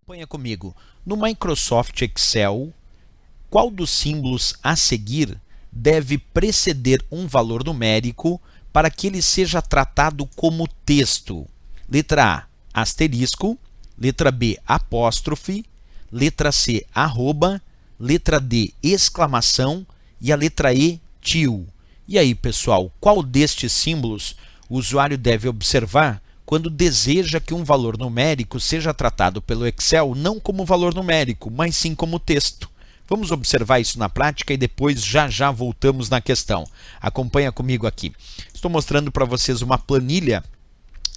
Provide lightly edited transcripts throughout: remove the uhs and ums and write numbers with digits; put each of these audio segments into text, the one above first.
Acompanha comigo. No Microsoft Excel, qual dos símbolos a seguir deve preceder um valor numérico para que ele seja tratado como texto? Letra A, asterisco. Letra B, apóstrofe. Letra C, arroba. Letra D, exclamação. E a letra E, tio. E aí, pessoal, qual destes símbolos o usuário deve observar quando deseja que um valor numérico seja tratado pelo Excel não como valor numérico, mas sim como texto? Vamos observar isso na prática e depois já voltamos na questão. Acompanha comigo aqui. Estou mostrando para vocês uma planilha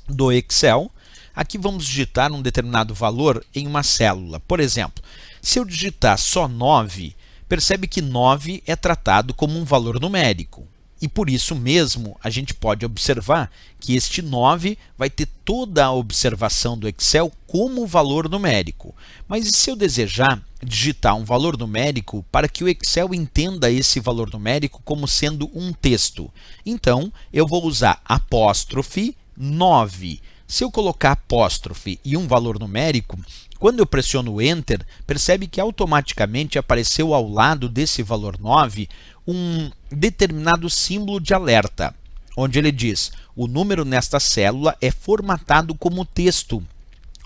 do Excel. Aqui vamos digitar um determinado valor em uma célula. Por exemplo, se eu digitar só 9, percebe que 9 é tratado como um valor numérico. E por isso mesmo, a gente pode observar que este 9 vai ter toda a observação do Excel como valor numérico. Mas e se eu desejar digitar um valor numérico para que o Excel entenda esse valor numérico como sendo um texto? Então, eu vou usar apóstrofe 9. Se eu colocar apóstrofe e um valor numérico, quando eu pressiono Enter, percebe que automaticamente apareceu ao lado desse valor 9 um determinado símbolo de alerta, onde ele diz: o número nesta célula é formatado como texto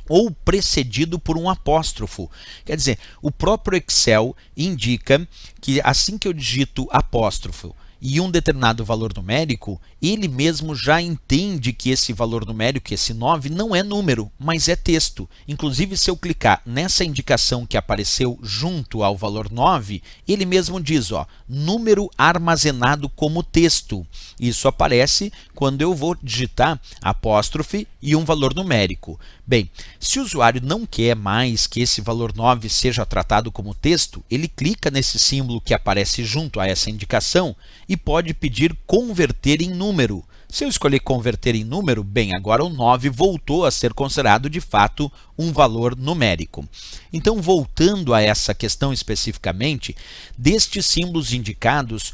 ou precedido por um apóstrofo. Quer dizer, o próprio Excel indica que assim que eu digito apóstrofo e um determinado valor numérico, ele mesmo já entende que esse valor numérico, esse 9, não é número, mas é texto. Inclusive, se eu clicar nessa indicação que apareceu junto ao valor 9, ele mesmo diz, ó, número armazenado como texto. Isso aparece quando eu vou digitar apóstrofe e um valor numérico. Bem, se o usuário não quer mais que esse valor 9 seja tratado como texto, ele clica nesse símbolo que aparece junto a essa indicação e pode pedir converter em número. Se eu escolher converter em número, bem, agora o 9 voltou a ser considerado de fato um valor numérico. Então, voltando a essa questão especificamente, destes símbolos indicados,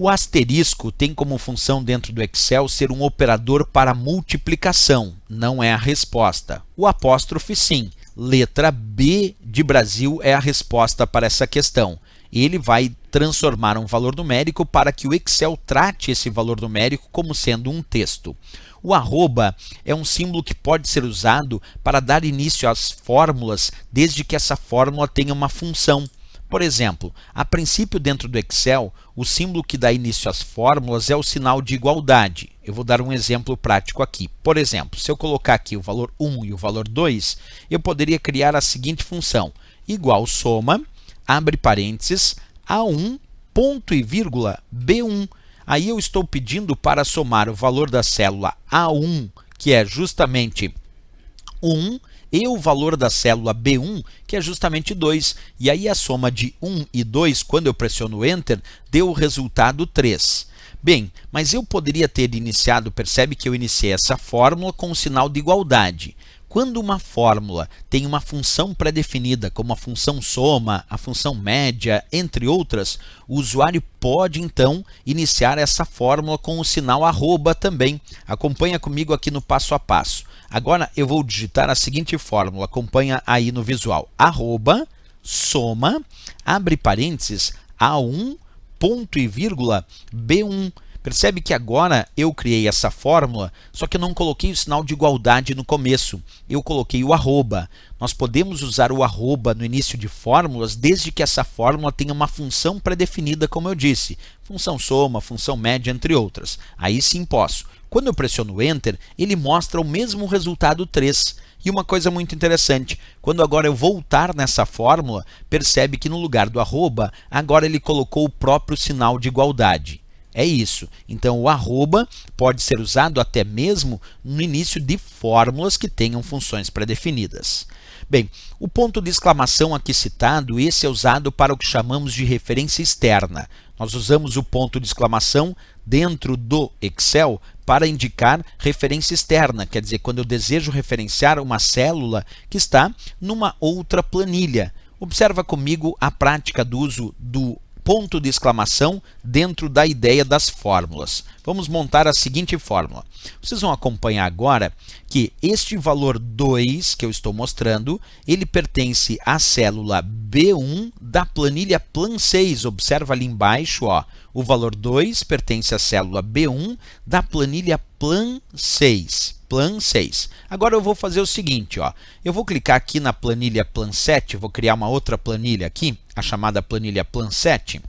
o asterisco tem como função dentro do Excel ser um operador para multiplicação, não é a resposta. O apóstrofe, sim. Letra B de Brasil é a resposta para essa questão. Ele vai transformar um valor numérico para que o Excel trate esse valor numérico como sendo um texto. O arroba é um símbolo que pode ser usado para dar início às fórmulas, desde que essa fórmula tenha uma função. Por exemplo, a princípio dentro do Excel, o símbolo que dá início às fórmulas é o sinal de igualdade. Eu vou dar um exemplo prático aqui. Por exemplo, se eu colocar aqui o valor 1 e o valor 2, eu poderia criar a seguinte função: igual soma, abre parênteses, A1, ponto e vírgula, B1. Aí eu estou pedindo para somar o valor da célula A1, que é justamente 1, e o valor da célula B1, que é justamente 2. E aí a soma de 1 e 2, quando eu pressiono Enter, deu o resultado 3. Bem, mas eu poderia ter iniciado, percebe que eu iniciei essa fórmula com o sinal de igualdade. Quando uma fórmula tem uma função pré-definida, como a função soma, a função média, entre outras, o usuário pode, então, iniciar essa fórmula com o sinal arroba também. Acompanha comigo aqui no passo a passo. Agora, eu vou digitar a seguinte fórmula, acompanha aí no visual. Arroba, soma, abre parênteses, A1, ponto e vírgula, B1. Percebe que agora eu criei essa fórmula, só que eu não coloquei o sinal de igualdade no começo. Eu coloquei o arroba. Nós podemos usar o arroba no início de fórmulas, desde que essa fórmula tenha uma função pré-definida, como eu disse. Função soma, função média, entre outras. Aí sim posso. Quando eu pressiono Enter, ele mostra o mesmo resultado 3. E uma coisa muito interessante, quando agora eu voltar nessa fórmula, percebe que no lugar do arroba, agora ele colocou o próprio sinal de igualdade. É isso. Então, o arroba pode ser usado até mesmo no início de fórmulas que tenham funções pré-definidas. Bem, o ponto de exclamação aqui citado, esse é usado para o que chamamos de referência externa. Nós usamos o ponto de exclamação dentro do Excel para indicar referência externa, quer dizer, quando eu desejo referenciar uma célula que está numa outra planilha. Observa comigo a prática do uso do ponto de exclamação dentro da ideia das fórmulas. Vamos montar a seguinte fórmula. Vocês vão acompanhar agora que este valor 2 que eu estou mostrando, ele pertence à célula B1 da planilha Plan 6. Observa ali embaixo, ó, o valor 2 pertence à célula B1 da planilha Plan 6. Plan 6. Agora eu vou fazer o seguinte, ó. Eu vou clicar aqui na planilha Plan 7, vou criar uma outra planilha aqui, a chamada planilha Plan 7,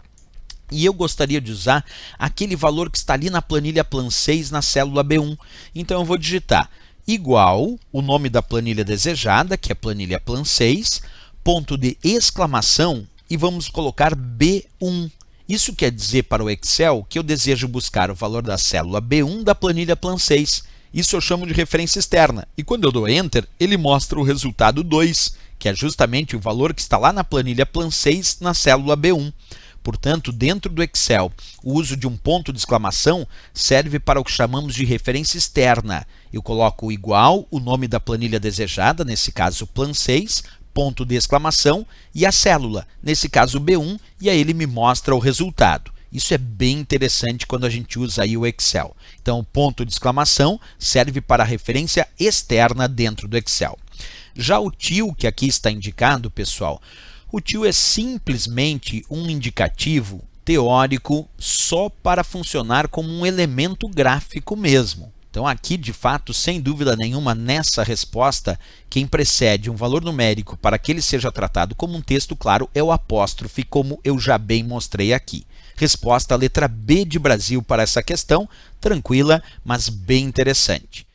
e eu gostaria de usar aquele valor que está ali na planilha Plan 6 na célula B1. Então eu vou digitar igual o nome da planilha desejada, que é planilha Plan 6, ponto de exclamação, e vamos colocar B1. Isso quer dizer para o Excel que eu desejo buscar o valor da célula B1 da planilha Plan 6. Isso eu chamo de referência externa. E quando eu dou Enter, ele mostra o resultado 2, que é justamente o valor que está lá na planilha Plan 6 na célula B1. Portanto, dentro do Excel, o uso de um ponto de exclamação serve para o que chamamos de referência externa. Eu coloco o igual, o nome da planilha desejada, nesse caso Plan 6, ponto de exclamação, e a célula, nesse caso B1, e aí ele me mostra o resultado. Isso é bem interessante quando a gente usa aí o Excel. Então, o ponto de exclamação serve para a referência externa dentro do Excel. Já o til, que aqui está indicado, pessoal, o til é simplesmente um indicativo teórico só para funcionar como um elemento gráfico mesmo. Então, aqui, de fato, sem dúvida nenhuma, nessa resposta, quem precede um valor numérico para que ele seja tratado como um texto claro é o apóstrofe, como eu já bem mostrei aqui. Resposta, a letra B de Brasil para essa questão, tranquila, mas bem interessante.